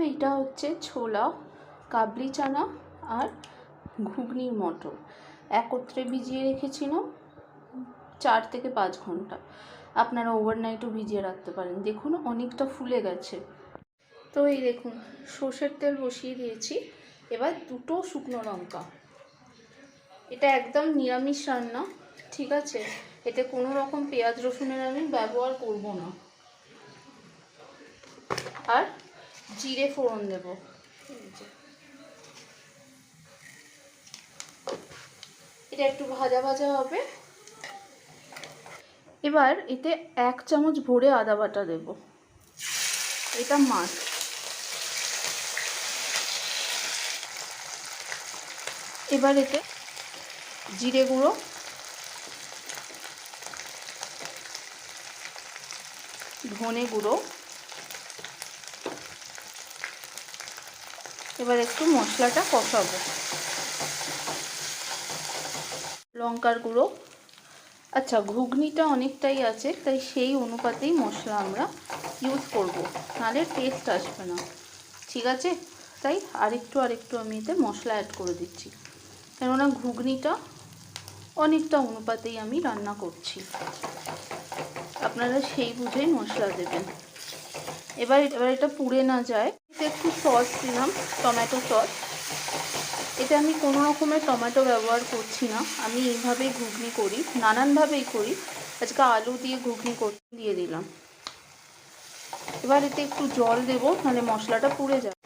এইটা হচ্ছে ছোলা, কাবলি চানা আর ঘুগনির মটর একত্রে ভিজিয়ে রেখেছিলাম 4 থেকে 5 ঘন্টা। আপনারা ওভারনাইটও ভিজিয়ে রাখতে পারেন। দেখুন অনেকটা ফুলে গেছে। তো এই দেখুন সর্ষের তেল বসিয়ে দিয়েছি। এবার 2টো শুকনো লঙ্কা। এটা একদম নিরামিষ রান্না, ঠিক আছে? এতে কোনো রকম পেঁয়াজ রসুনের আমি ব্যবহার করব না। আর জিরে ফোড়ন দেব। এটা একটু ভাজা ভাজা হবে। এবার এতে 1 চামচ ভরে আদা বাটা দেব, এটা মাছ। এবার এতে জিরে গুঁড়ো, ধনে গুঁড়ো, এবার একটু মশলাটা কষাবো। লঙ্কার গুঁড়ো। আচ্ছা, ঘুগনিটা অনেকটাই আছে, তাই সেই অনুপাতেই মশলা আমরা ইউজ করব, নাহলে টেস্ট আসবে না, ঠিক আছে? তাই আরেকটু আমি এতে মশলা অ্যাড করে দিচ্ছি, কেননা ঘুগনিটা অনেকটা অনুপাতেই আমি রান্না করছি। আপনারা সেই বুঝেই মশলা দেবেন। এবার এটা পুড়ে না যায়, একটু সস দিলাম, টমেটো সস। এতে আমি কোনো রকমের টমেটো ব্যবহার করছি না, আমি এইভাবেই ঘুগনি করি, নানানভাবেই করি। আজকে আলু দিয়ে ঘুগনি দিয়ে দিলাম। এবার এতে একটু জল দেবো, নাহলে মশলাটা পুড়ে যাবে।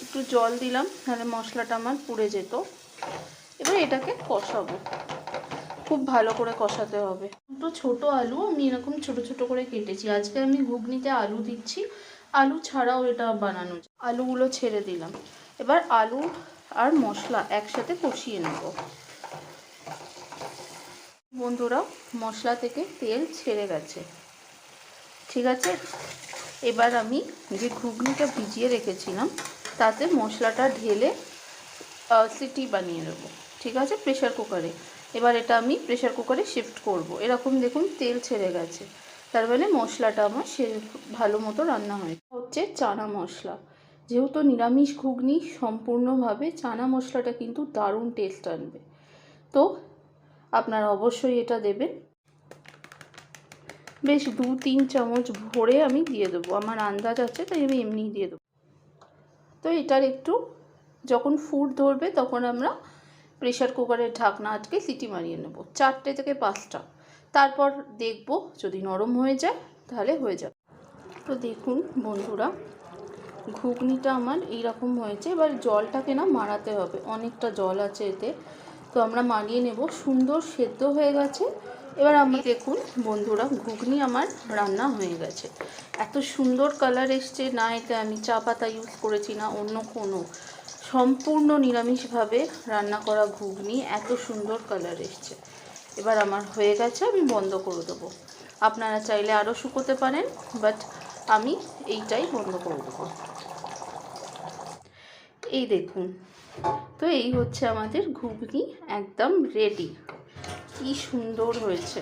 একটু জল দিলাম, নাহলে মশলাটা আমার পুড়ে যেত। এবার এটাকে কষাবো, খুব ভালো করে কষাতে হবে। দুটো ছোট আলু আমি এরকম ছোট ছোট করে কেটেছি। আজকে আমি ঘুগনিতে আলু দিচ্ছি, আলু ছাড়াও এটা বানানো যায়। আলুগুলো ছেড়ে দিলাম। এবার আলু আর মশলা একসাথে কষিয়ে নেব। বন্ধুরা, মশলা থেকে তেল ছেড়ে গেছে, ঠিক আছে? এবার আমি যে ঘুগনিটা ভিজিয়ে রেখেছিলাম তাতে মশলাটা ঢেলে সিটি বানিয়ে নেব, ঠিক আছে? প্রেশার কুকারে। এবার এটা আমি প্রেশার কুকারে শিফট করব। এরকম দেখুন তেল ছেড়ে গেছে, তার মানে মশলাটা আমার ভালো মতো রান্না হয়েছে। হচ্ছে চানা মশলা। যেহেতু নিরামিষ ঘুগনি, সম্পূর্ণভাবে চানা মশলাটা কিন্তু দারুণ টেস্ট আনবে। তো আপনারা অবশ্যই এটা দেবেন। বেশ 2-3 চামচ ভরে আমি দিয়ে দেবো, আমার আন্দাজ আছে তাই আমি এমনিই দিয়ে দেবো। তো এটার একটু যখন ফুট ধরবে তখন আমরা প্রেশার কুকারের ঢাকনা আটকে সিটি মারিয়ে নেব 4টে থেকে 5টা। তারপর দেখব যদি নরম হয়ে যায় তাহলে হয়ে যাবে। তো দেখুন বন্ধুরা, ঘুগনিটা আমার এইরকম হয়েছে। এবার জলটাকে না মারাতে হবে, অনেকটা জল আছে এতে, তো আমরা মারিয়ে নেব। সুন্দর সেদ্ধ হয়ে গেছে। এবার আমি দেখুন বন্ধুরা, ঘুগনি আমার রান্না হয়ে গেছে। এত সুন্দর কালার এসছে, না এতে আমি চা পাতা ইউজ করেছি না অন্য কোনো, সম্পূর্ণ নিরামিষভাবে রান্না করা ঘুগনি, এত সুন্দর কালার এসছে। এবার আমার হয়ে গেছে, আমি বন্ধ করে দেবো। আপনারা চাইলে আরও শুকোতে পারেন, বাট আমি এইটাই বন্ধ করে দেবো। এই দেখুন, তো এই হচ্ছে আমাদের ঘুগনি, একদম রেডি। কি সুন্দর হয়েছে,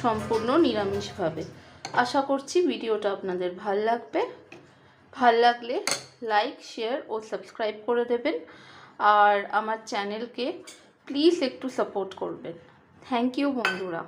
সম্পূর্ণ নিরামিষভাবে। আশা করছি ভিডিওটা আপনাদের ভাল লাগবে। ভাল লাগলে লাইক, শেয়ার ও সাবস্ক্রাইব করে দেবেন। আর আমার চ্যানেলকে প্লিজ একটু সাপোর্ট করবেন। থ্যাংক ইউ বন্ধুরা।